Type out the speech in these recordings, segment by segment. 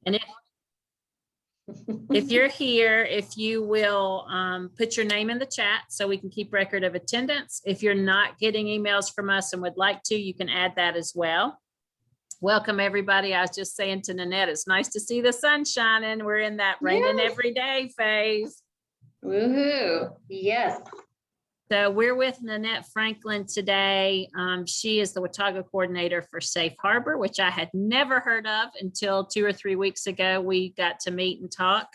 And if you're here, if you will put your name in the chat so we can keep record of attendance. If you're not getting emails from us and would like to, you can add that as well. Welcome, everybody. I was just saying to Nannette, it's nice to see the sun shining. We're in that raining every day phase. Woohoo. Yes. So we're with Nannette Franklin today. She is the Watauga coordinator for Safe Harbor, which I had never heard of until 2 or 3 weeks ago. We got to meet and talk.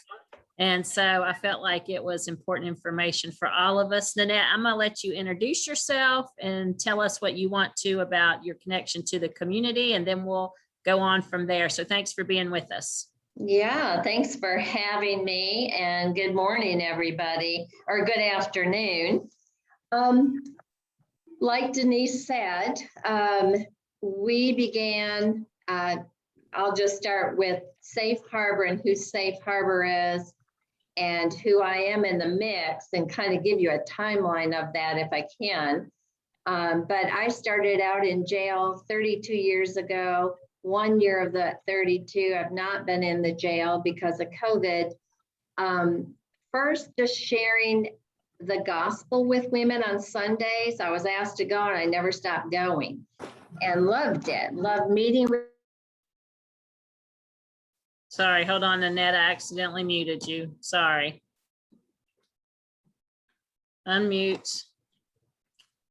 And so I felt like it was important information for all of us. Nannette, I'm going to let you introduce yourself and tell us what you want to about your connection to the community, and then we'll go on from there. So thanks for being with us. Yeah, thanks for having me, and good morning, everybody, or good afternoon. Like Denise said, we began, I'll just start with Safe Harbor and who Safe Harbor is and who I am in the mix, and kind of give you a timeline of that if I can. But I started out in jail 32 years ago. 1 year of the 32, I've not been in the jail because of COVID. First, just sharing the gospel with women on Sundays. I was asked to go and I never stopped going and loved it. Loved meeting with. Sorry, hold on, Nannette, I accidentally muted you. Sorry. Unmute.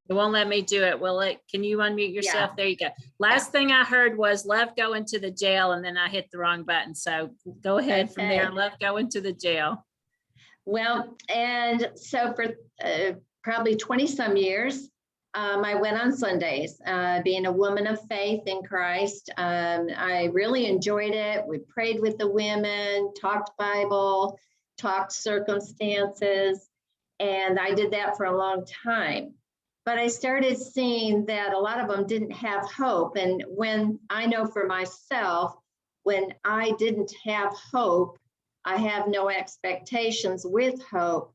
It won't let me do it, will it? Can you unmute yourself? Yeah. There you go. Last thing I heard was love going to the jail, and then I hit the wrong button. So go ahead from there. Love going to the jail. Well, and so for probably 20 some years, I went on Sundays, being a woman of faith in Christ. I really enjoyed it. We prayed with the women, talked Bible, talked circumstances, and I did that for a long time. But I started seeing that a lot of them didn't have hope. And when I know for myself, when I didn't have hope, I have no expectations with hope,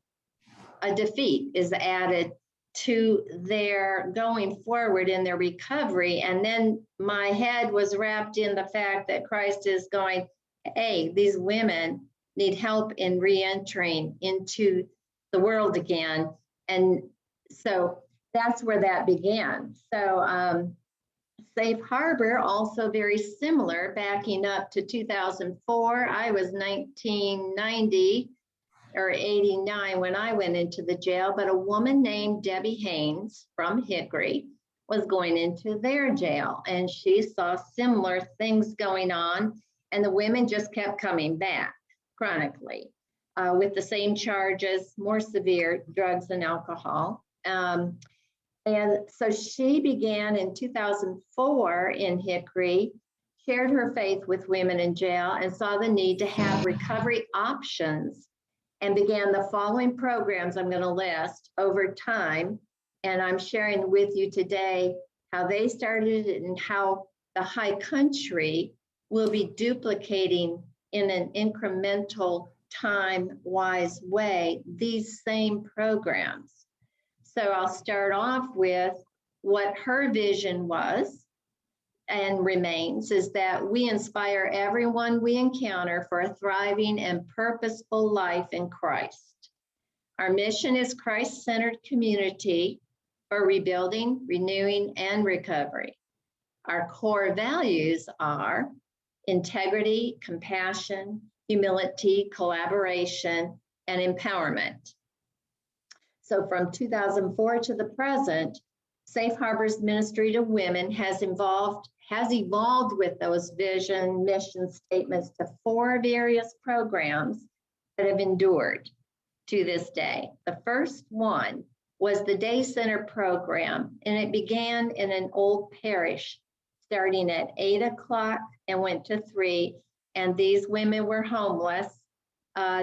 a defeat is added to their going forward in their recovery. And then my head was wrapped in the fact that Christ is going, hey, these women need help in re-entering into the world again. And so that's where that began. So Safe Harbor, also very similar, backing up to 2004. I was 1990 or 89 when I went into the jail, but a woman named Debbie Haynes from Hickory was going into their jail, and she saw similar things going on, and the women just kept coming back chronically with the same charges, more severe drugs and alcohol. And so she began in 2004 in Hickory, shared her faith with women in jail, and saw the need to have recovery options, and began the following programs I'm going to list over time. And I'm sharing with you today how they started and how the high country will be duplicating in an incremental time-wise way these same programs. So I'll start off with what her vision was and remains, is that we inspire everyone we encounter for a thriving and purposeful life in Christ. Our mission is Christ-centered community for rebuilding, renewing, and recovery. Our core values are integrity, compassion, humility, collaboration, and empowerment. So from 2004 to the present, Safe Harbor's Ministry to Women has evolved with those vision, mission statements to 4 various programs that have endured to this day. The first one was the Day Center program, and it began in an old parish, starting at 8 o'clock and went to 3, and these women were homeless.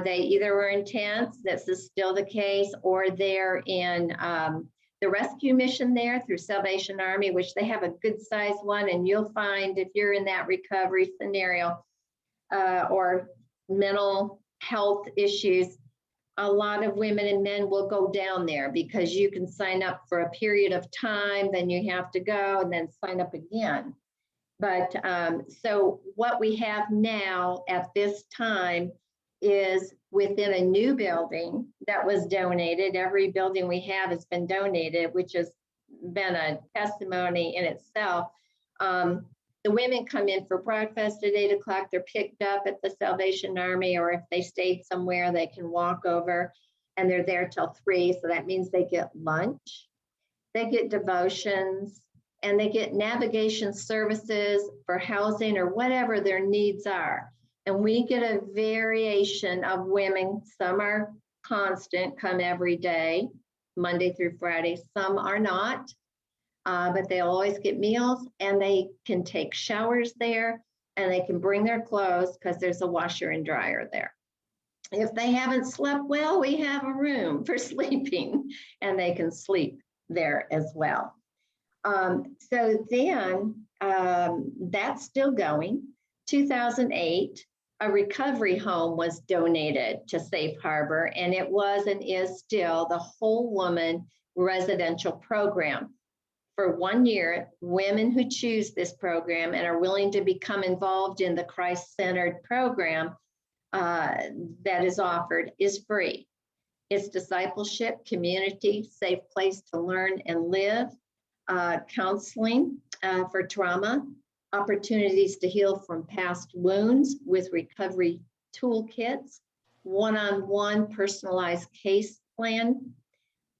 They either were in tents, this is still the case, or they're in the rescue mission there through Salvation Army, which they have a good sized one. And you'll find if you're in that recovery scenario or mental health issues, a lot of women and men will go down there because you can sign up for a period of time, then you have to go and then sign up again. But so what we have now at this time is within a new building that was donated. Every building we have has been donated, which has been a testimony in itself. The women come in for breakfast at 8 o'clock. They're picked up at the Salvation Army, or if they stayed somewhere, they can walk over, and they're there till 3. So that means they get lunch, they get devotions, and they get navigation services for housing or whatever their needs are. And we get a variation of women. Some are constant, come every day, Monday through Friday. Some are not, but they'll always get meals, and they can take showers there, and they can bring their clothes because there's a washer and dryer there. If they haven't slept well, we have a room for sleeping, and they can sleep there as well. So then that's still going. 2008, a recovery home was donated to Safe Harbor, and it was and is still the whole woman residential program. For 1 year, women who choose this program and are willing to become involved in the Christ-centered program that is offered is free. It's discipleship, community, safe place to learn and live, counseling for trauma, opportunities to heal from past wounds with recovery toolkits, one-on-one personalized case plan,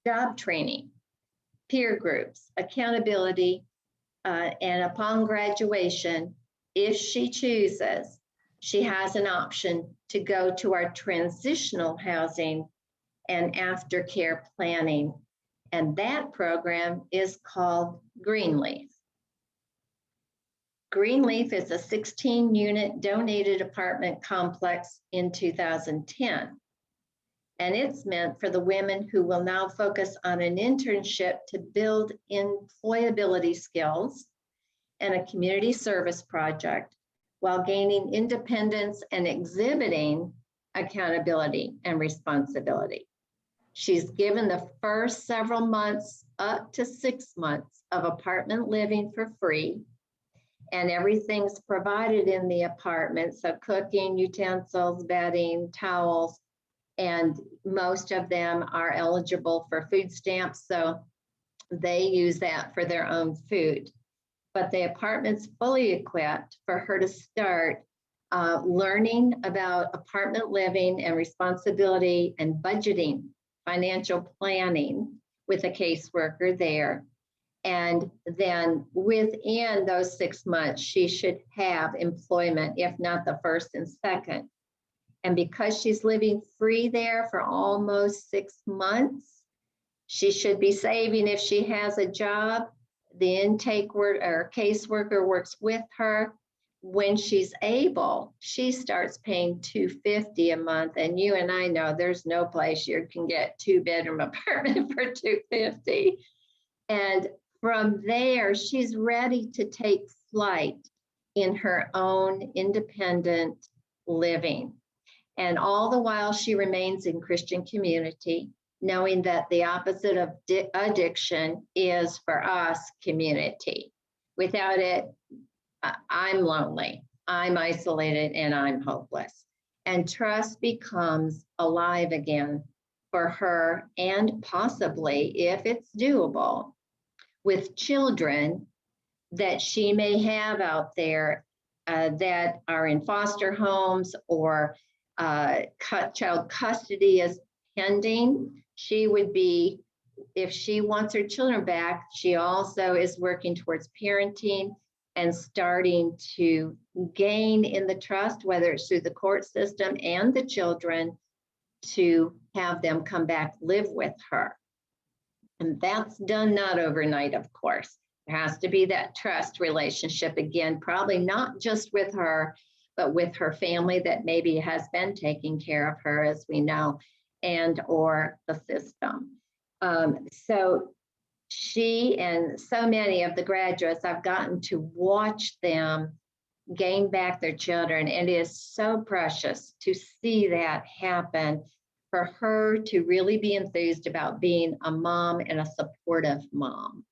job training, peer groups, accountability, and upon graduation, if she chooses, she has an option to go to our transitional housing and aftercare planning. And that program is called Greenleaf. Greenleaf is a 16-unit donated apartment complex in 2010. And it's meant for the women who will now focus on an internship to build employability skills and a community service project while gaining independence and exhibiting accountability and responsibility. She's given the first several months up to 6 months of apartment living for free, and everything's provided in the apartment. So cooking, utensils, bedding, towels, and most of them are eligible for food stamps. So they use that for their own food. But the apartment's fully equipped for her to start learning about apartment living and responsibility and budgeting, financial planning with a caseworker there. And then within those 6 months, she should have employment, if not the first and second. And because she's living free there for almost 6 months, she should be saving if she has a job. The intake or caseworker works with her. When she's able, she starts paying $250 a month. And you and I know there's no place you can get 2-bedroom apartment for $250. And from there, she's ready to take flight in her own independent living. And all the while she remains in Christian community, knowing that the opposite of addiction is for us community. Without it, I'm lonely, I'm isolated, and I'm hopeless. And trust becomes alive again for her, and possibly, if it's doable, with children that she may have out there that are in foster homes or child custody is pending. She would be, if she wants her children back, she also is working towards parenting and starting to gain in the trust, whether it's through the court system and the children, to have them come back live with her. And that's done not overnight, of course. There has to be that trust relationship again, probably not just with her, but with her family that maybe has been taking care of her, as we know, and or the system. So she and so many of the graduates, I've gotten to watch them gain back their children. And it is so precious to see that happen, for her to really be enthused about being a mom and a supportive mom.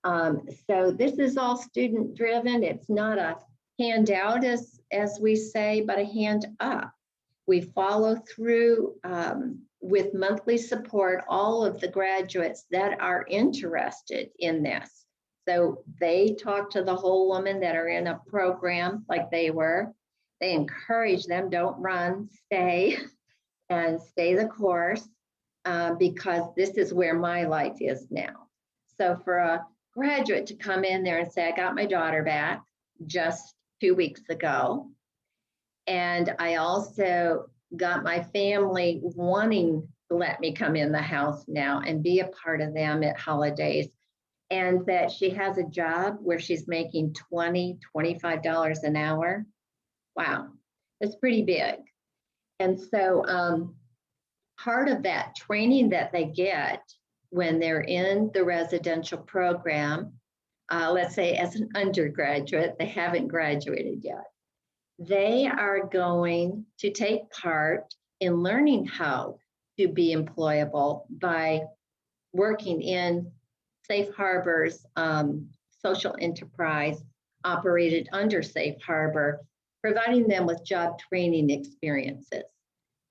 So this is all student driven. It's not a handout as we say, but a hand up. We follow through with monthly support all of the graduates that are interested in this. So they talk to the whole woman that are in a program like they were. They encourage them, don't run, stay and stay the course because this is where my life is now. So for a graduate to come in there and say, I got my daughter back just 2 weeks ago. And I also got my family wanting to let me come in the house now and be a part of them at holidays. And that she has a job where she's making $20, $25 an hour. Wow, that's pretty big. And so part of that training that they get when they're in the residential program, let's say as an undergraduate, they haven't graduated yet. They are going to take part in learning how to be employable by working in Safe Harbor's social enterprise operated under Safe Harbor, providing them with job training experiences.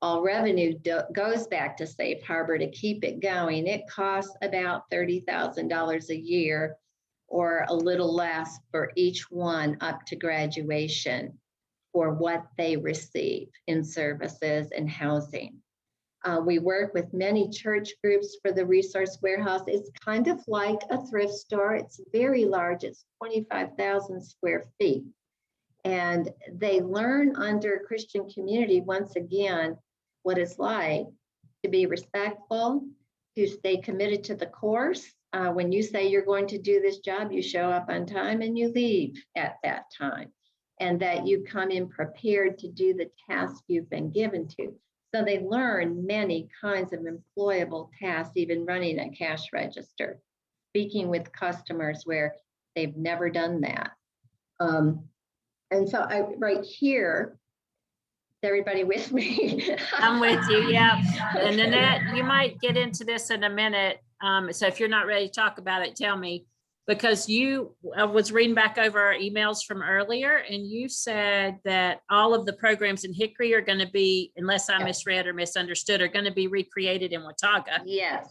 All revenue goes back to Safe Harbor to keep it going. It costs about $30,000 a year or a little less for each one up to graduation for what they receive in services and housing. We work with many church groups for the resource warehouse. It's kind of like a thrift store. It's very large. It's 25,000 square feet. And they learn under Christian community, once again, what it's like to be respectful, to stay committed to the course. When you say you're going to do this job, you show up on time and you leave at that time. And that you come in prepared to do the task you've been given to. So they learn many kinds of employable tasks, even running a cash register, speaking with customers where they've never done that. And so right here, is everybody with me? I'm with you, yeah. Okay. And Nannette, you might get into this in a minute. So if you're not ready to talk about it, tell me. Because I was reading back over our emails from earlier, and you said that all of the programs in Hickory are going to be, unless I misread or misunderstood, are going to be recreated in Watauga. Yes.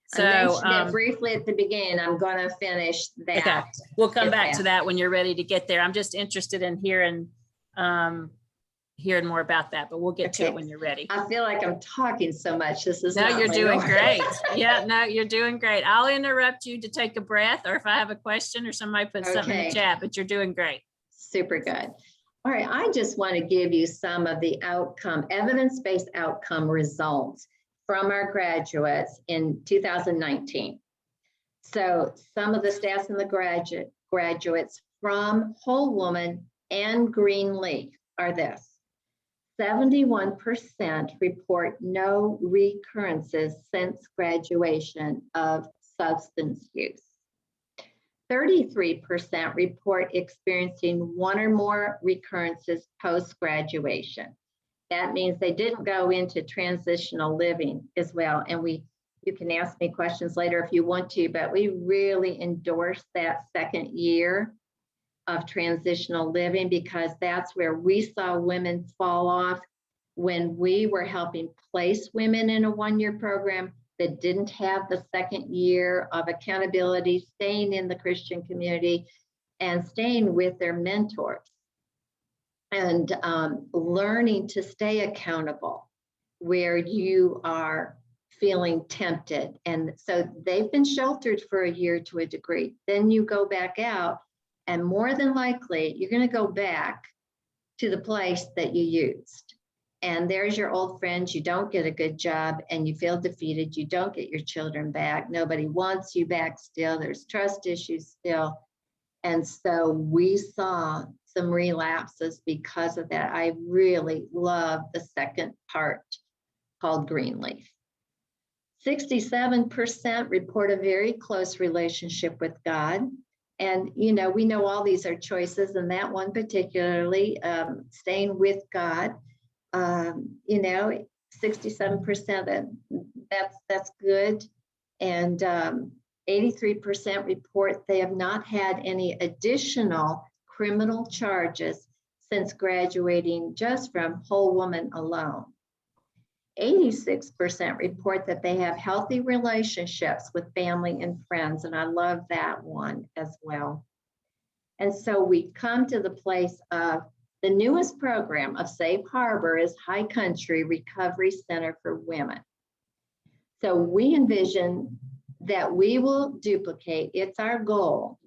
So I mentioned it briefly at the beginning. I'm going to finish that. Okay. We'll come back to that when you're ready to get there. I'm just interested in hearing more about that, but we'll get to it when you're ready. I feel like I'm talking so much. This is no, you're doing great. Yeah, no, you're doing great. I'll interrupt you to take a breath, or if I have a question or somebody puts something in the chat, but you're doing great. Super good. All right, I just want to give you some of the evidence-based outcome results from our graduates in 2019. So some of the stats and the graduates from Whole Woman and Greenleaf are this. 71% report no recurrences since graduation of substance use. 33% report experiencing one or more recurrences post-graduation. That means they didn't go into transitional living as well. And you can ask me questions later if you want to, but we really endorse that second year of transitional living because that's where we saw women fall off when we were helping place women in a one-year program that didn't have the second year of accountability, staying in the Christian community and staying with their mentors and learning to stay accountable where you are feeling tempted. And so they've been sheltered for a year to a degree. Then you go back out and more than likely, you're going to go back to the place that you used. And there's your old friends. You don't get a good job and you feel defeated. You don't get your children back. Nobody wants you back still. There's trust issues still. And so we saw some relapses because of that. I really love the second part called Greenleaf. 67% report a very close relationship with God. And, we know all these are choices, and that one particularly, staying with God, 67%, that's good. And 83% report they have not had any additional criminal charges since graduating just from whole woman alone. 86% report that they have healthy relationships with family and friends, and I love that one as well. And so we come to the place of the newest program of Safe Harbor is High Country Recovery Center for Women. So we envision that we will duplicate, it's our goal,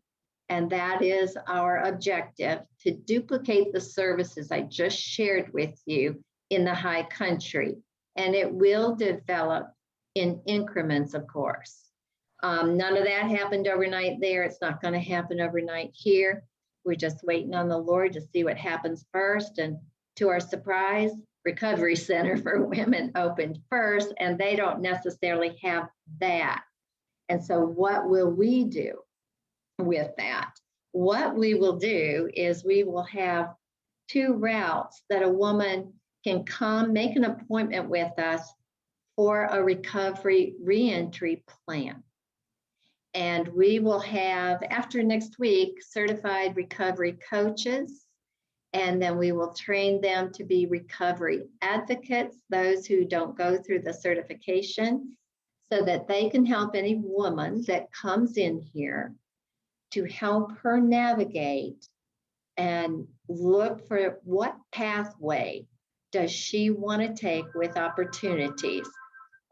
and that is our objective, to duplicate the services I just shared with you in the High Country. And it will develop in increments, of course. None of that happened overnight there. It's not going to happen overnight here. We're just waiting on the Lord to see what happens first. And to our surprise, Recovery Center for Women opened first, and they don't necessarily have that. And so what will we do with that? What we will do is we will have 2 routes that a woman can come, make an appointment with us for a recovery reentry plan. And we will have, after next week, certified recovery coaches, and then we will train them to be recovery advocates, those who don't go through the certification, so that they can help any woman that comes in here to help her navigate and look for what pathway does she want to take with opportunities.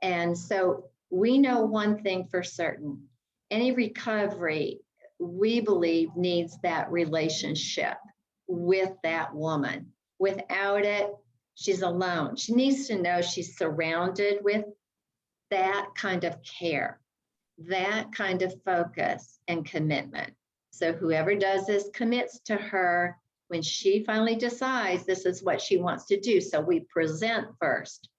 And so we know one thing for certain. Any recovery, we believe, needs that relationship with that woman. Without it, she's alone. She needs to know she's surrounded with that kind of care, that kind of focus and commitment. So whoever does this commits to her when she finally decides this is what she wants to do. So we present first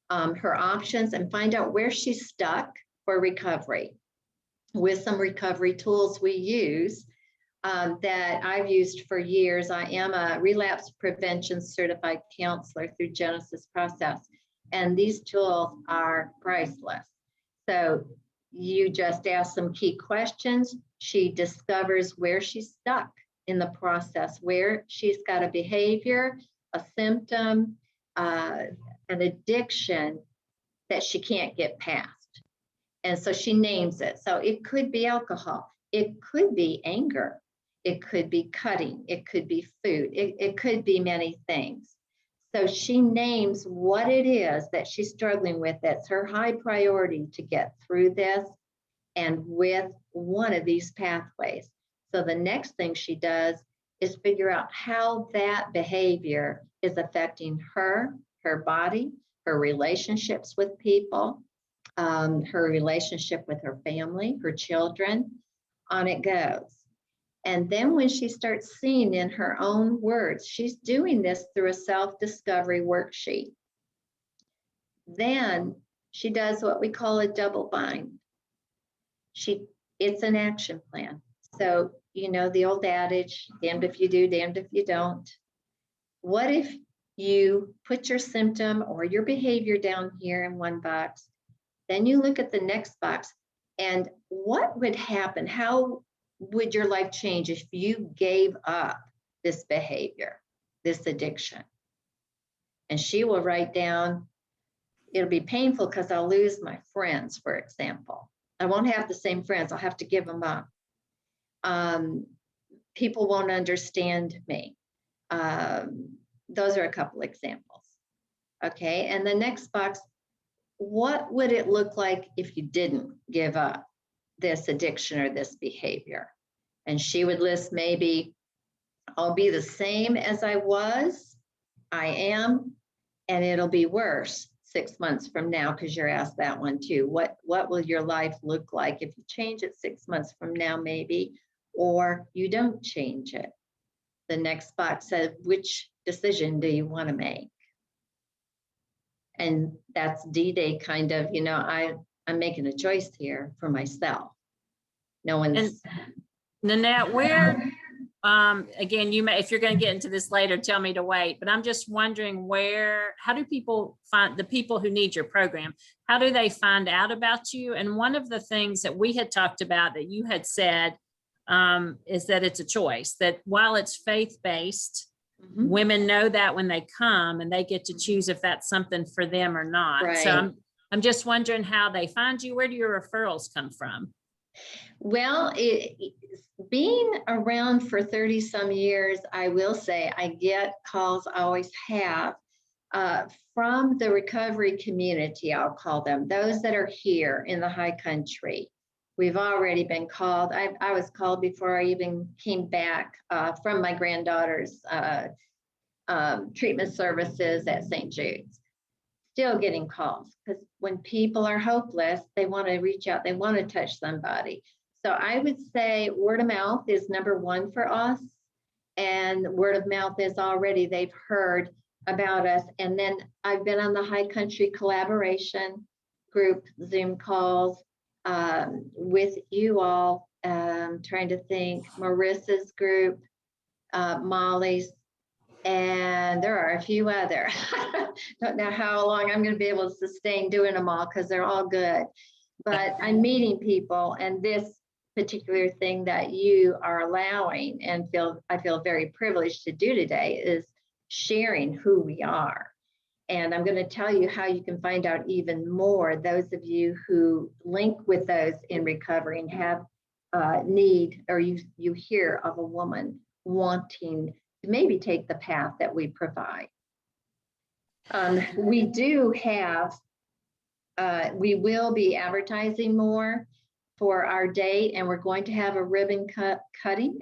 her options and find out where she's stuck for recovery with some recovery tools we use that I've used for years. I am a relapse prevention certified counselor through Genesis Process, and these tools are priceless. So you just ask some key questions. She discovers where she's stuck in the process, where she's got a behavior, a symptom, an addiction that she can't get past. And so she names it. So it could be alcohol. It could be anger. It could be cutting. It could be food. It could be many things. So she names what it is that she's struggling with. That's her high priority to get through this and with one of these pathways. So the next thing she does is figure out how that behavior is affecting her, her body, her relationships with people, her relationship with her family, her children, on it goes. And then when she starts seeing in her own words, she's doing this through a self-discovery worksheet. Then she does what we call a double bind. It's an action plan. So, you know, the old adage, damned if you do, damned if you don't. What if you put your symptom or your behavior down here in one box, then you look at the next box, and what would happen? How would your life change if you gave up this behavior, this addiction? And she will write down, it'll be painful because I'll lose my friends, for example. I won't have the same friends. I'll have to give them up. People won't understand me. Those are a couple examples. Okay, and the next box, what would it look like if you didn't give up this addiction or this behavior? And she would list, maybe I'll be the same as I was, I am, and it'll be worse 6 months from now, because you're asked that one too. What will your life look like if you change it 6 months from now, maybe, or you don't change it? The next box says, which decision do you want to make? And that's D-Day kind of, you know, I'm making a choice here for myself. No one's. And Nannette, where again, you may, if you're going to get into this later, tell me to wait, but I'm just wondering how do people find the people who need your program? How do they find out about you? And one of the things that we had talked about that you had said is that it's a choice, that while it's faith-based, women know that when they come and they get to choose if that's something for them or not. Right. So I'm just wondering how they find you. Where do your referrals come from? Well, being around for 30 some years, I will say I get calls, I always have, from the recovery community, I'll call them, those that are here in the high country. We've already been called. I was called before I even came back from my granddaughter's treatment services at St. Jude's. Still getting calls, because when people are hopeless, they want to reach out, they want to touch somebody. So I would say word of mouth is number one for us. And word of mouth is already, they've heard about us. And then I've been on the High Country Collaboration group Zoom calls with you all, trying to think, Marissa's group, Molly's, and there are a few other. Don't know how long I'm going to be able to sustain doing them all, because they're all good. But I'm meeting people, and this particular thing that you are allowing, and I feel very privileged to do today, is sharing who we are. And I'm going to tell you how you can find out even more, those of you who link with those in recovery and have need, or you hear of a woman wanting to maybe take the path that we provide. We do have, we will be advertising more for our date, and we're going to have a ribbon cutting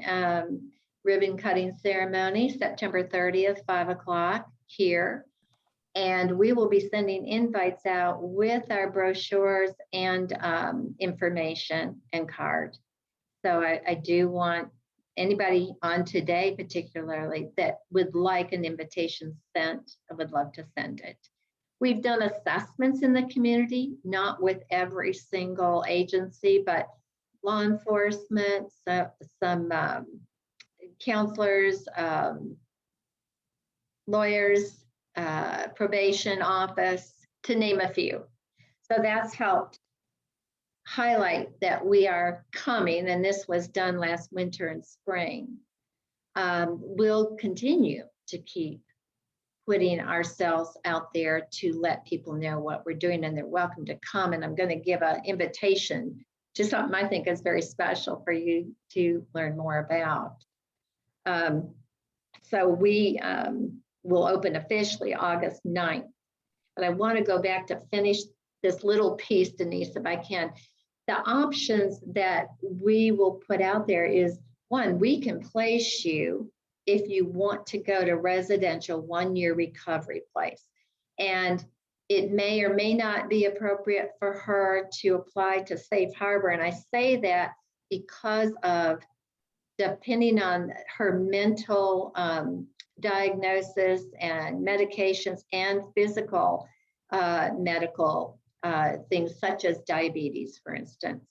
ceremony, September 30th, 5 o'clock here. And we will be sending invites out with our brochures and information and card. So I do want anybody on today particularly that would like an invitation sent, I would love to send it. We've done assessments in the community, not with every single agency, but law enforcement, some counselors, lawyers, probation office, to name a few. So that's helped highlight that we are coming, and this was done last winter and spring. We'll continue to keep putting ourselves out there to let people know what we're doing, and they're welcome to come. And I'm going to give an invitation to something I think is very special for you to learn more about. So we will open officially August 9th. But I want to go back to finish this little piece, Denise, if I can. The options that we will put out there is, one, we can place you if you want to go to residential 1-year recovery place. And it may or may not be appropriate for her to apply to Safe Harbor. And I say that because of, depending on her mental diagnosis and medications and physical medical things such as diabetes, for instance.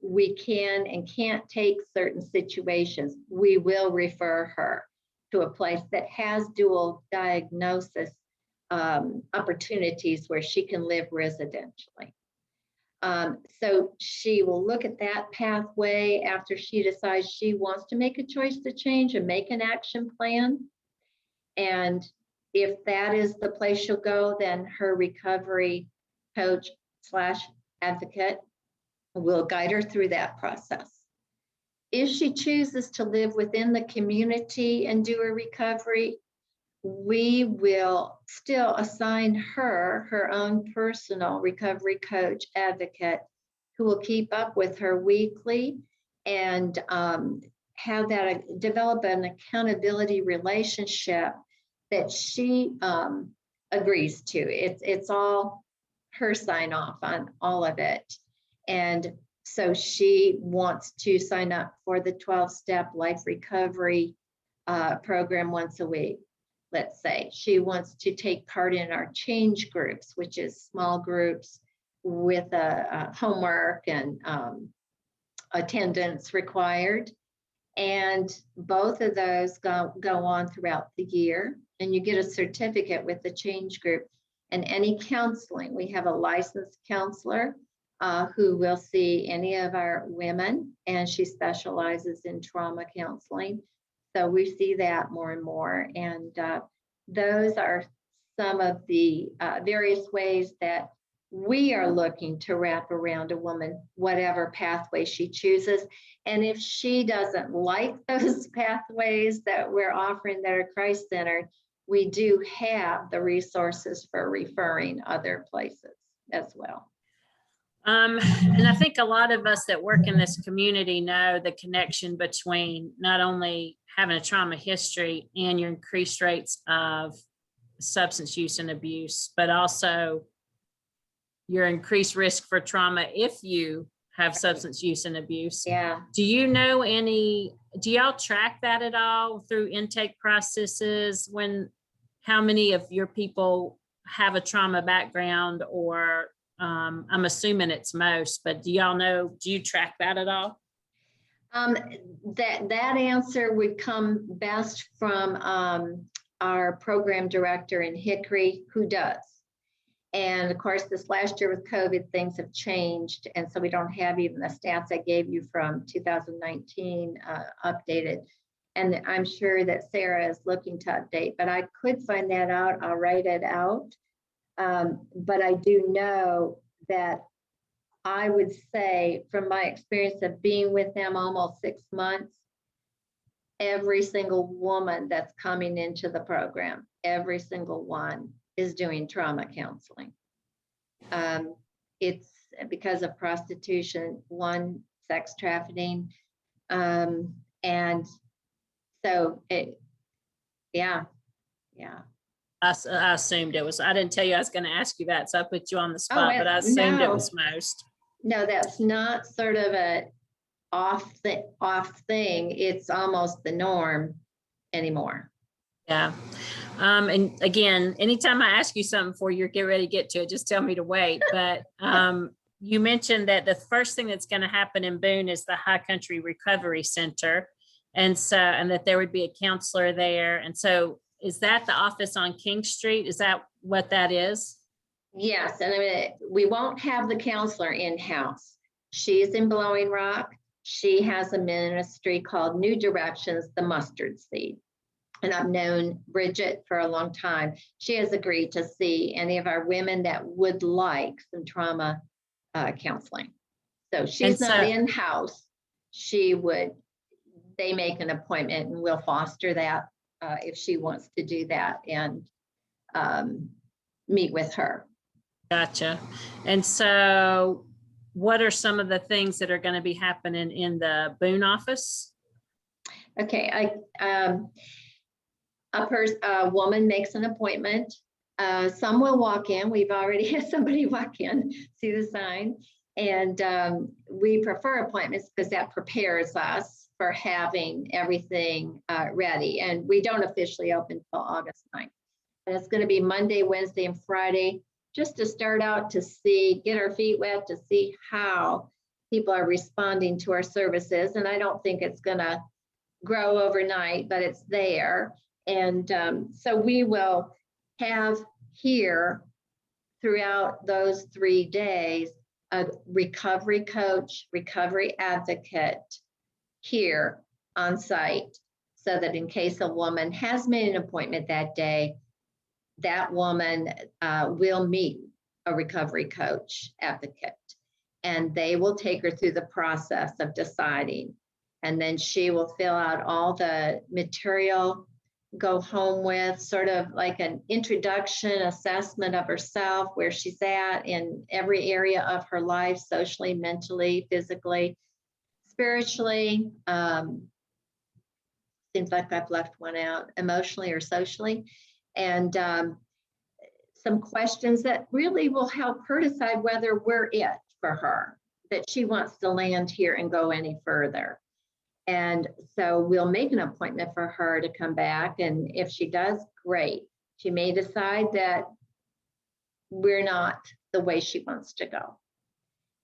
We can and can't take certain situations. We will refer her to a place that has dual diagnosis opportunities where she can live residentially. So she will look at that pathway after she decides she wants to make a choice to change and make an action plan. And if that is the place she'll go, then her recovery coach / advocate will guide her through that process. If she chooses to live within the community and do a recovery, we will still assign her her own personal recovery coach advocate who will keep up with her weekly and have that develop an accountability relationship that she agrees to. It's all her sign off on all of it. And so she wants to sign up for the 12-step life recovery program once a week. Let's say she wants to take part in our change groups, which is small groups with a homework and attendance required. And both of those go on throughout the year, and you get a certificate with the change group. And any counseling, we have a licensed counselor who will see any of our women, and she specializes in trauma counseling. So we see that more and more. And those are some of the various ways that we are looking to wrap around a woman, whatever pathway she chooses. And if she doesn't like those pathways that we're offering that are Christ-centered, we do have the resources for referring other places as well. And I think a lot of us that work in this community know the connection between not only having a trauma history and your increased rates of substance use and abuse, but also your increased risk for trauma if you have substance use and abuse. Yeah. Do you know do y'all track that at all through intake processes, how many of your people have a trauma background, or I'm assuming it's most, but do you track that at all? That answer would come best from our program director in Hickory, who does. And of course, this last year with COVID, things have changed. And so we don't have even the stats I gave you from 2019 updated. And I'm sure that Sarah is looking to update, but I could find that out. I'll write it out. But I do know that I would say, from my experience of being with them almost 6 months, every single woman that's coming into the program, every single one is doing trauma counseling. It's because of prostitution, sex trafficking. And so yeah. I assumed it was. I didn't tell you I was going to ask you that, so I put you on the spot, but I assumed it was most. No, that's not sort of a off thing. It's almost the norm anymore. Yeah. And again, anytime I ask you something before you get ready to get to it, just tell me to wait. But you mentioned that the first thing that's going to happen in Boone is the High Country Recovery Center. And that there would be a counselor there. And so is that the office on King Street? Is that what that is? Yes. And I mean, we won't have the counselor in-house. She's in Blowing Rock. She has a ministry called New Directions, the Mustard Seed. And I've known Bridget for a long time. She has agreed to see any of our women that would like some trauma counseling. So she's not in-house. They make an appointment and we'll foster that if she wants to do that and meet with her. Gotcha. And so what are some of the things that are going to be happening in the Boone office? Okay, a woman makes an appointment. Some will walk in. We've already had somebody walk in, see the sign. And we prefer appointments because that prepares us for having everything ready. And we don't officially open until August 9th. And it's going to be Monday, Wednesday, and Friday, just to start out to get our feet wet, to see how people are responding to our services. And I don't think it's going to grow overnight, but it's there. And so we will have here throughout those 3 days, a recovery coach, recovery advocate here on site, so that in case a woman has made an appointment that day, that woman will meet a recovery coach advocate, and they will take her through the process of deciding. And then she will fill out all the material, go home with sort of like an introduction assessment of herself, where she's at in every area of her life, socially, mentally, physically, spiritually. Seems like I've left one out, emotionally or socially. And some questions that really will help her decide whether we're it for her, that she wants to land here and go any further. And so we'll make an appointment for her to come back. And if she does, great. She may decide that we're not the way she wants to go.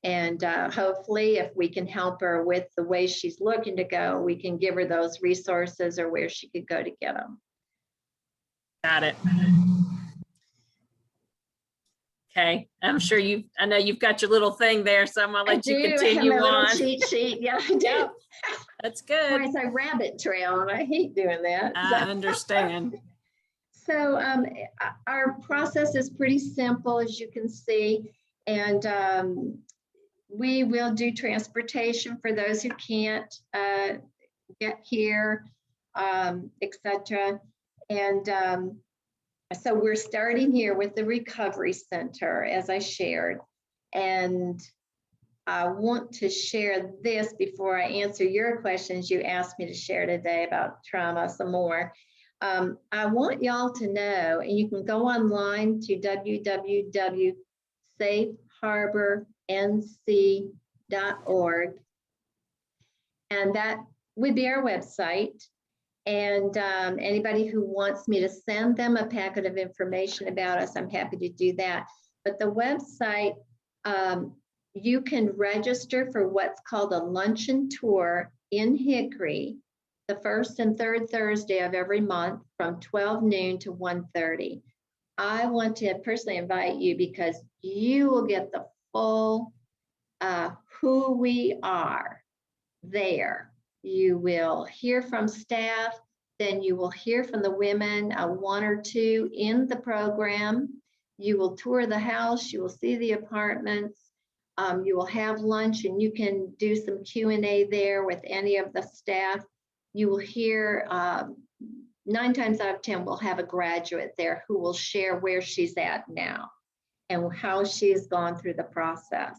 And hopefully, if we can help her with the way she's looking to go, we can give her those resources or where she could go to get them. Got it. Okay, I'm sure I know you've got your little thing there, so I'm gonna let you continue I have my on. little cheat sheet. Yeah, I do. Yep, that's good. Of course, I rabbit trail, and I hate doing that. I understand. So our process is pretty simple, as you can see, and we will do transportation for those who can't get here, etc. And so we're starting here with the Recovery Center, as I shared. And I want to share this before I answer your questions you asked me to share today about trauma some more. I want y'all to know, and you can go online to www.safeharbor.nc.org, and that would be our website. And anybody who wants me to send them a packet of information about us, I'm happy to do that. But the website, you can register for what's called a luncheon tour in Hickory, the first and third Thursday of every month from 12 noon to 1:30. I want to personally invite you because you will get the full who we are there. You will hear from staff, then you will hear from the women, one or two in the program. You will tour the house, you will see the apartments, you will have lunch, and you can do some Q&A there with any of the staff. You will hear 9 times out of 10, we'll have a graduate there who will share where she's at now and how she's gone through the process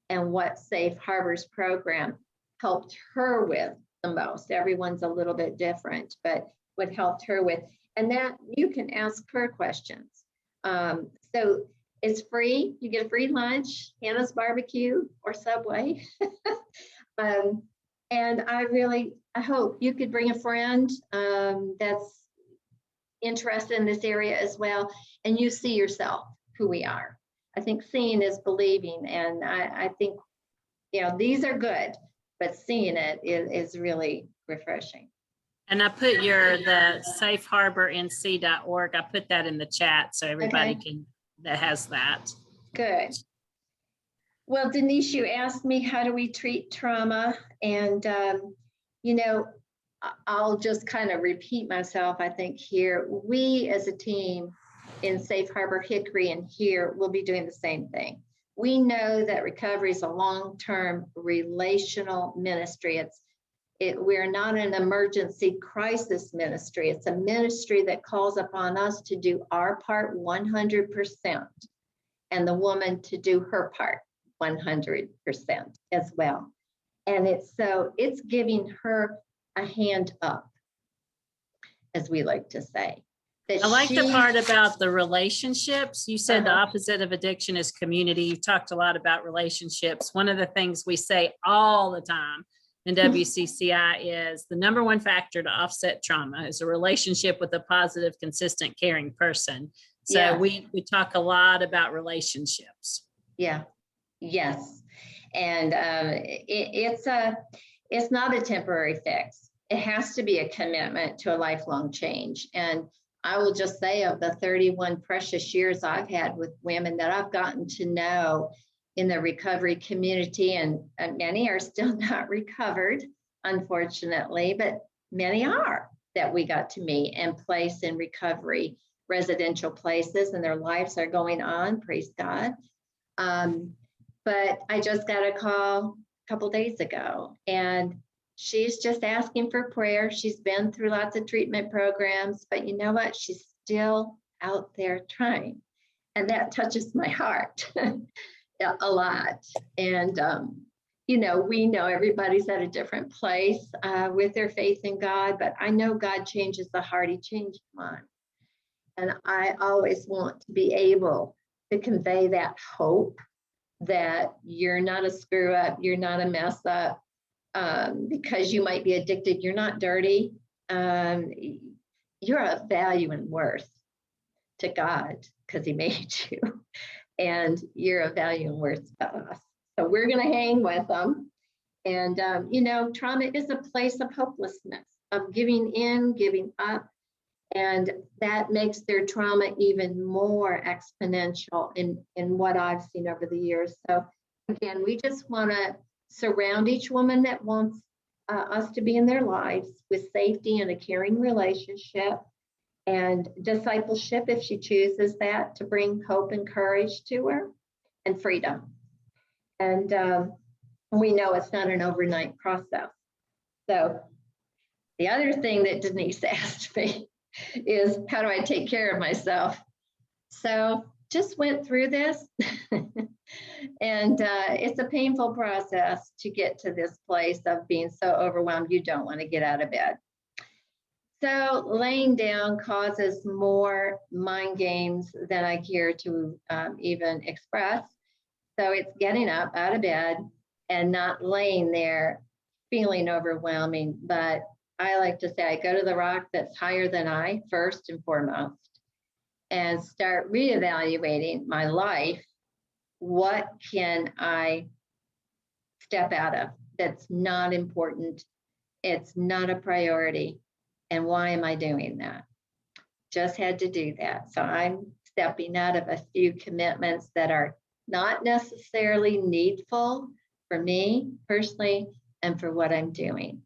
and what Safe Harbor's program helped her with the most. Everyone's a little bit different, but what helped her with, and that you can ask her questions. So it's free. You get a free lunch, Hannah's Barbecue or Subway. And I hope you could bring a friend that's interested in this area as well, and you see yourself who we are. I think seeing is believing, and I think, these are good, but seeing it is really refreshing. And I put the safeharbor.nc.org, I put that in the chat so everybody that has that. Good. Well, Denise, you asked me, how do we treat trauma? And, I'll just kind of repeat myself, I think here. We as a team in Safe Harbor Hickory and here will be doing the same thing. We know that recovery is a long-term relational ministry. We're not an emergency crisis ministry. It's a ministry that calls upon us to do our part 100% and the woman to do her part 100% as well. And it's giving her a hand up, as we like to say. I like the part about the relationships. You said the opposite of addiction is community. You've talked a lot about relationships. One of the things we say all the time in WCCI is the number one factor to offset trauma is a relationship with a positive, consistent, caring person. So we talk a lot about relationships. Yeah. Yes. And it's not a temporary fix. It has to be a commitment to a lifelong change. And I will just say, of the 31 precious years I've had with women that I've gotten to know in the recovery community, and many are still not recovered, unfortunately, but many are that we got to meet and place in recovery residential places, and their lives are going on, praise God. But I just got a call a couple days ago, and she's just asking for prayer. She's been through lots of treatment programs, but you know what? She's still out there trying. And that touches my heart a lot. And, we know everybody's at a different place with their faith in God, but I know God changes the heart. He changed mine. And I always want to be able to convey that hope that you're not a screw up, you're not a mess up. Because you might be addicted, you're not dirty. You're of value and worth to God because He made you, and you're of value and worth to us. So we're going to hang with them. And, trauma is a place of hopelessness, of giving in, giving up. And that makes their trauma even more exponential in what I've seen over the years. So again, we just want to surround each woman that wants us to be in their lives with safety and a caring relationship and discipleship, if she chooses that, to bring hope and courage to her and freedom. And we know it's not an overnight process. So the other thing that Denise asked me is, how do I take care of myself? So just went through this. And it's a painful process to get to this place of being so overwhelmed you don't want to get out of bed. So laying down causes more mind games than I care to even express. So it's getting up out of bed and not laying there feeling overwhelming. But I like to say I go to the rock that's higher than I, first and foremost, and start reevaluating my life. What can I step out of that's not important? It's not a priority. And why am I doing that? Just had to do that. So I'm stepping out of a few commitments that are not necessarily needful for me personally and for what I'm doing.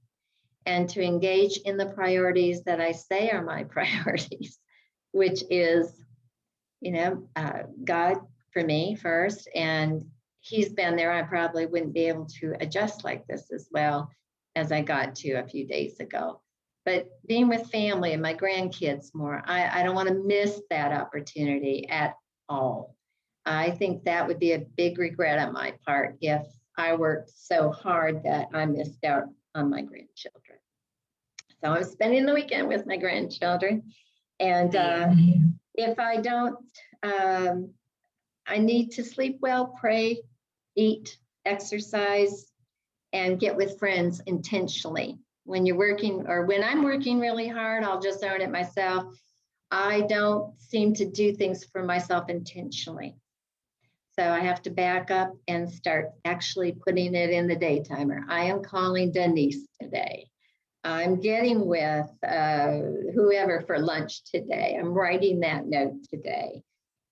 And to engage in the priorities that I say are my priorities, which is, God for me first. And he's been there. I probably wouldn't be able to adjust like this as well as I got to a few days ago. But being with family and my grandkids more, I don't want to miss that opportunity at all. I think that would be a big regret on my part if I worked so hard that I missed out on my grandchildren. So I'm spending the weekend with my grandchildren. And if I don't, I need to sleep well, pray, eat, exercise, and get with friends intentionally. When you're working, or when I'm working really hard, I'll just own it myself. I don't seem to do things for myself intentionally. So I have to back up and start actually putting it in the day timer. I am calling Denise today. I'm getting with whoever for lunch today. I'm writing that note today.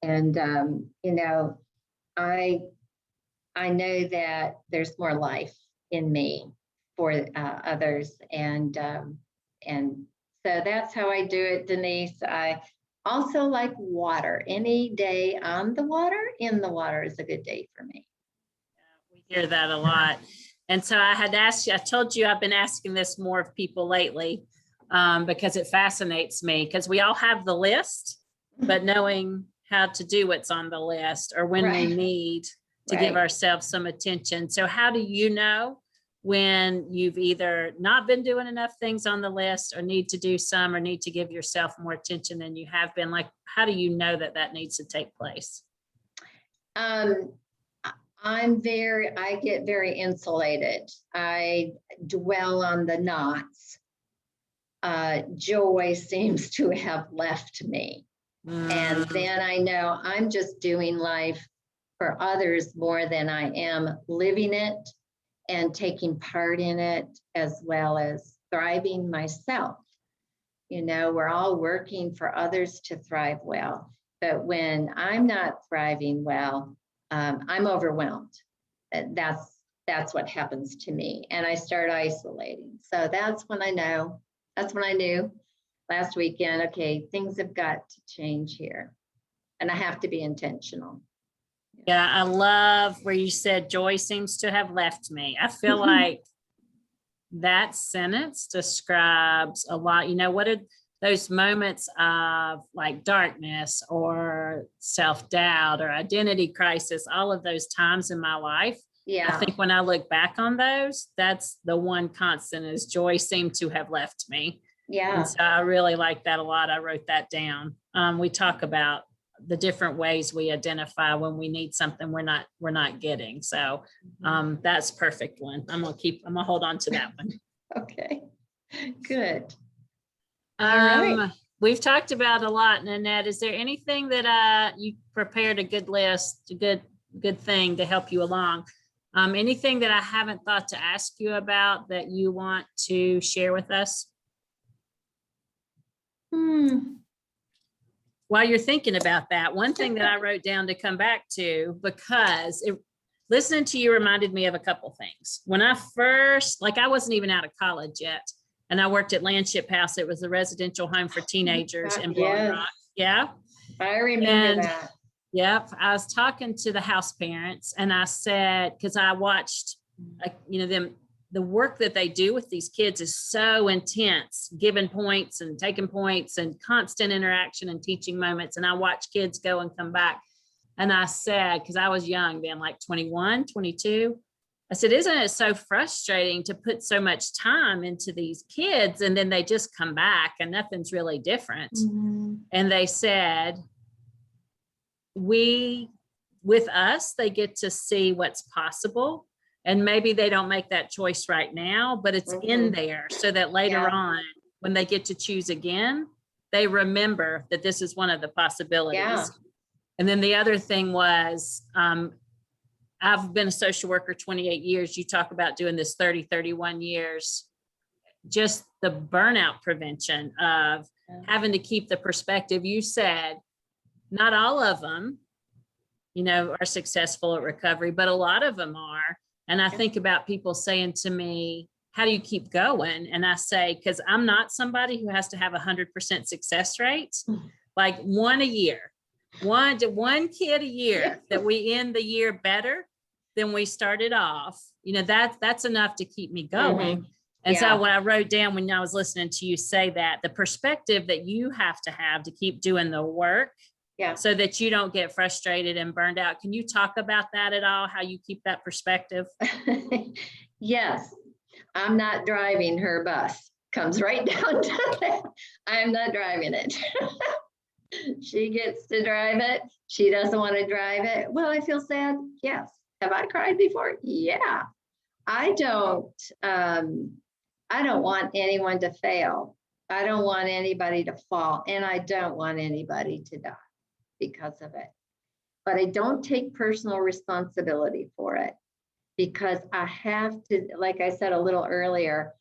And, I know that there's more life in me for others. And so that's how I do it, Denise. I also like water. Any day on the water, in the water is a good day for me. We hear that a lot. And so I had asked you, I told you I've been asking this more of people lately because it fascinates me, because we all have the list, but knowing how to do what's on the list or when we need to give ourselves some attention. So how do you know when you've either not been doing enough things on the list or need to do some, or need to give yourself more attention than you have been? Like, how do you know that that needs to take place? I get very insulated. I dwell on the knots. Joy seems to have left me. And then I know I'm just doing life for others more than I am living it and taking part in it, as well as thriving myself. We're all working for others to thrive well. But when I'm not thriving well, I'm overwhelmed. That's what happens to me. And I start isolating. So that's when I knew last weekend, okay, things have got to change here. And I have to be intentional. Yeah, I love where you said joy seems to have left me. I feel like that sentence describes a lot. What are those moments of like darkness or self-doubt or identity crisis, all of those times in my life? Yeah. I think when I look back on those, that's the one constant, is joy seemed to have left me. Yeah. And so I really like that a lot. I wrote that down. We talk about the different ways we identify when we need something we're not getting. So that's a perfect one. I'm gonna hold on to that one. Okay, good. All right. We've talked about a lot, Nannette. Is there anything that you prepared a good list, a good thing to help you along? Anything that I haven't thought to ask you about that you want to share with us? While you're thinking about that, one thing that I wrote down to come back to, because listening to you reminded me of a couple things. When I first, I wasn't even out of college yet, and I worked at Landship House. It was a residential home for teenagers in Blowing Rock. Yeah. I remember that. Yep. I was talking to the house parents, and I said, because I watched, the work that they do with these kids is so intense, giving points and taking points and constant interaction and teaching moments. And I watch kids go and come back. And I said, because I was young then, like 21, 22, I said, isn't it so frustrating to put so much time into these kids and then they just come back and nothing's really different? Mm-hmm. And they said, with us, they get to see what's possible. And maybe they don't make that choice right now, but it's in there so that later on, when they get to choose again, they remember that this is one of the possibilities. Yeah. And then the other thing was, I've been a social worker 28 years. You talk about doing this 30, 31 years, just the burnout prevention of having to keep the perspective. You said not all of them, are successful at recovery, but a lot of them are. And I think about people saying to me, how do you keep going? And I say, because I'm not somebody who has to have 100% success rates, like one a year, one kid a year that we end the year better than we started off. That's enough to keep me going. Mm-hmm. And so what I wrote down when I was listening to you say that, the perspective that you have to keep doing the work. Yeah. So that you don't get frustrated and burned out. Can you talk about that at all? How you keep that perspective? Yes. I'm not driving her bus. Comes right down to that. I'm not driving it. She gets to drive it. She doesn't want to drive it. Well, I feel sad. Yes. Have I cried before? Yeah. I don't want anyone to fail. I don't want anybody to fall, and I don't want anybody to die because of it. But I don't take personal responsibility for it because I have to, like I said a little earlier,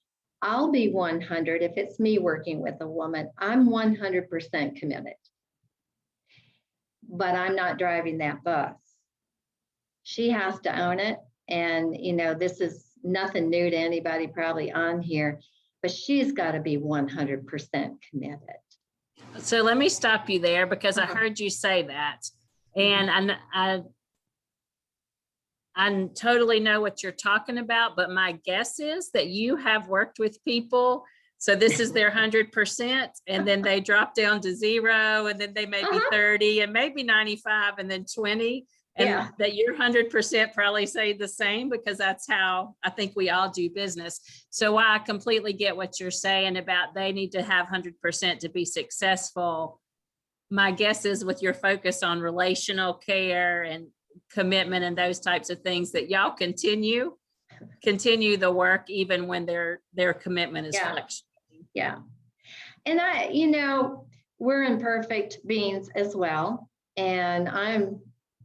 I'll be 100. If it's me working with a woman, I'm 100% committed. But I'm not driving that bus. She has to own it. And, this is nothing new to anybody probably on here, but she's got to be 100% committed. So let me stop you there because I heard you say that. And I totally know what you're talking about, but my guess is that you have worked with people. So this is their 100%, and then they drop down to 0, and then they may be 30 and maybe 95 and then 20. And that your 100% probably say the same, because that's how I think we all do business. So I completely get what you're saying about they need to have 100% to be successful. My guess is with your focus on relational care and commitment and those types of things, that y'all continue the work even when their commitment is flexible. Yeah. And we're imperfect beings as well. And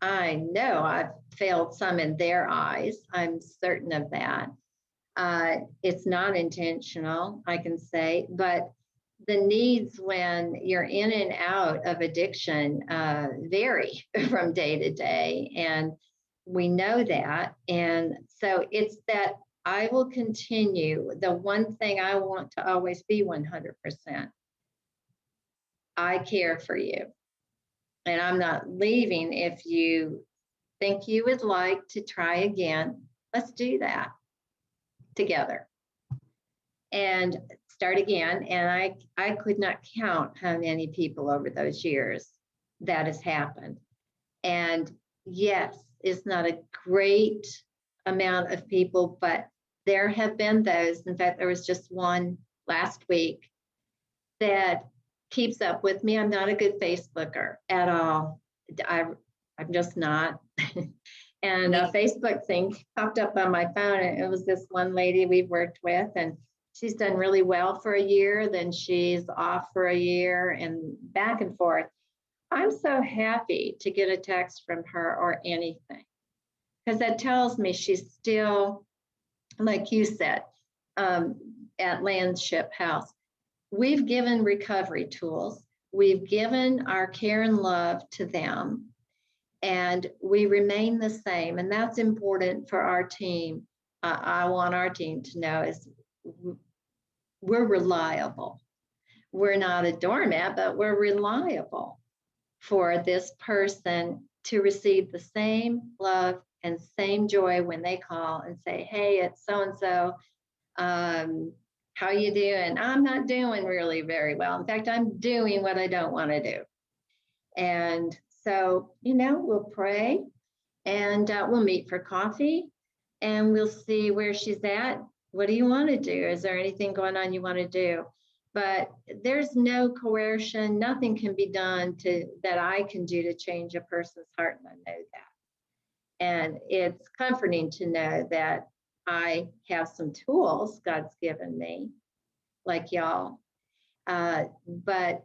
I know I've failed some in their eyes. I'm certain of that. It's not intentional, I can say, but the needs when you're in and out of addiction vary from day to day. And we know that. And so it's that I will continue. The one thing I want to always be 100%. I care for you. And I'm not leaving. If you think you would like to try again, let's do that together and start again. And I could not count how many people over those years that has happened. And yes, it's not a great amount of people, but there have been those. In fact, there was just one last week that keeps up with me. I'm not a good Facebooker at all. I'm just not. And a Facebook thing popped up on my phone, and it was this one lady we've worked with, and she's done really well for a year, then she's off for a year, and back and forth. I'm so happy to get a text from her or anything. because that tells me she's still, like you said, at Landship House. We've given recovery tools. We've given our care and love to them, and we remain the same. And that's important for our team. I want our team to know is we're reliable. We're not a doormat, but we're reliable for this person to receive the same love and same joy when they call and say, hey, it's so-and-so. How you doing? I'm not doing really very well. In fact, I'm doing what I don't want to do. And so, we'll pray, and we'll meet for coffee, and we'll see where she's at. What do you want to do? Is there anything going on you want to do? But there's no coercion. Nothing can be done that I can do to change a person's heart, and I know that. And it's comforting to know that I have some tools God's given me, like y'all. But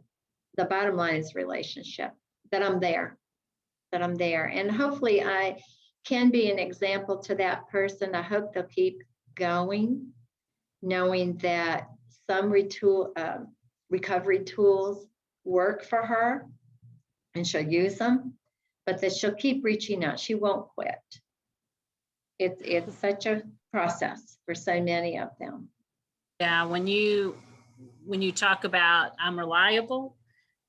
the bottom line is relationship, that I'm there. And hopefully I can be an example to that person. I hope they'll keep going, knowing that some recovery tools work for her and she'll use them, but that she'll keep reaching out. She won't quit. It's such a process for so many of them. Yeah, when you talk about I'm reliable,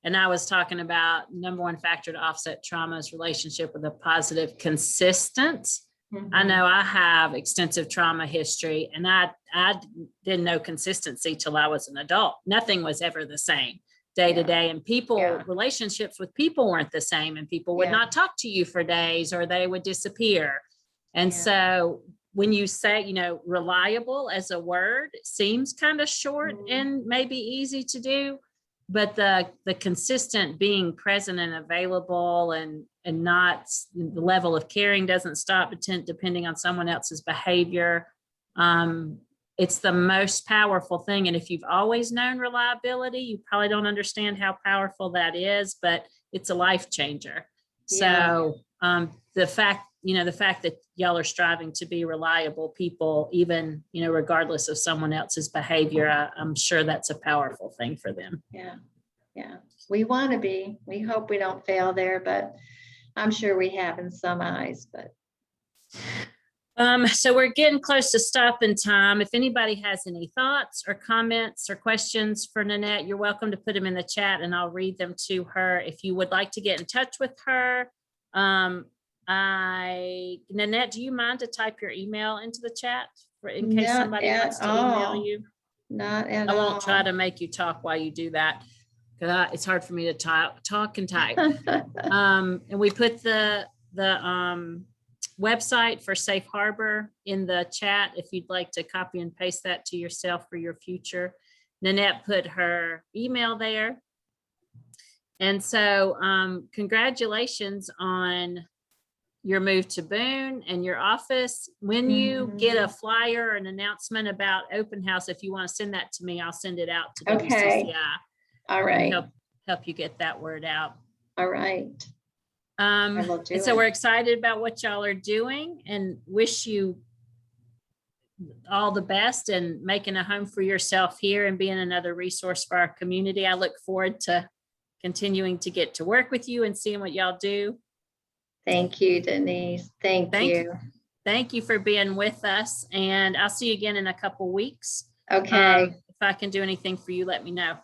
and I was talking about number one factor to offset trauma is relationship with a positive, consistent. Mm-hmm. I know I have extensive trauma history, and I didn't know consistency till I was an adult. Nothing was ever the same day to day, and relationships with people weren't the same, and people would not talk to you for days, or they would disappear. And so when you say, reliable as a word, it seems kind of short and maybe easy to do, but the consistent being present and available and not the level of caring doesn't stop depending on someone else's behavior. It's the most powerful thing. And if you've always known reliability, you probably don't understand how powerful that is, but it's a life changer. Yeah. So the fact that y'all are striving to be reliable people, even, regardless of someone else's behavior, I'm sure that's a powerful thing for them. Yeah. We want to be. We hope we don't fail there, but I'm sure we have in some eyes. But so we're getting close to stopping time. If anybody has any thoughts or comments or questions for Nannette, you're welcome to put them in the chat and I'll read them to her. If you would like to get in touch with her, Nannette, do you mind to type your email into the chat in case somebody wants to email you? Not at all. I won't try to make you talk while you do that, because it's hard for me to talk and type. And we put the website for Safe Harbor in the chat if you'd like to copy and paste that to yourself for your future. Nannette put her email there. And so congratulations on your move to Boone and your office. When you get a flyer or an announcement about open house, if you want to send that to me, I'll send it out to WCCI. All right. Help you get that word out. All right. And so we're excited about what y'all are doing and wish you all the best and making a home for yourself here and being another resource for our community. I look forward to continuing to get to work with you and seeing what y'all do. Thank you, Denise. Thank you. Thank you for being with us. And I'll see you again in a couple weeks. Okay. If I can do anything for you, let me know.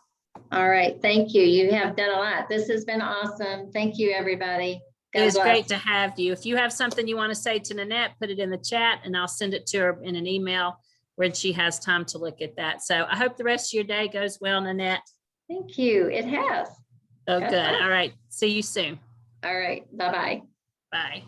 All right. Thank you. You have done a lot. This has been awesome. Thank you, everybody. It was great to have you. If you have something you want to say to Nannette, put it in the chat and I'll send it to her in an email when she has time to look at that. So I hope the rest of your day goes well, Nannette. Thank you. It has. Oh, good. All right. See you soon. All right. Bye-bye. Bye.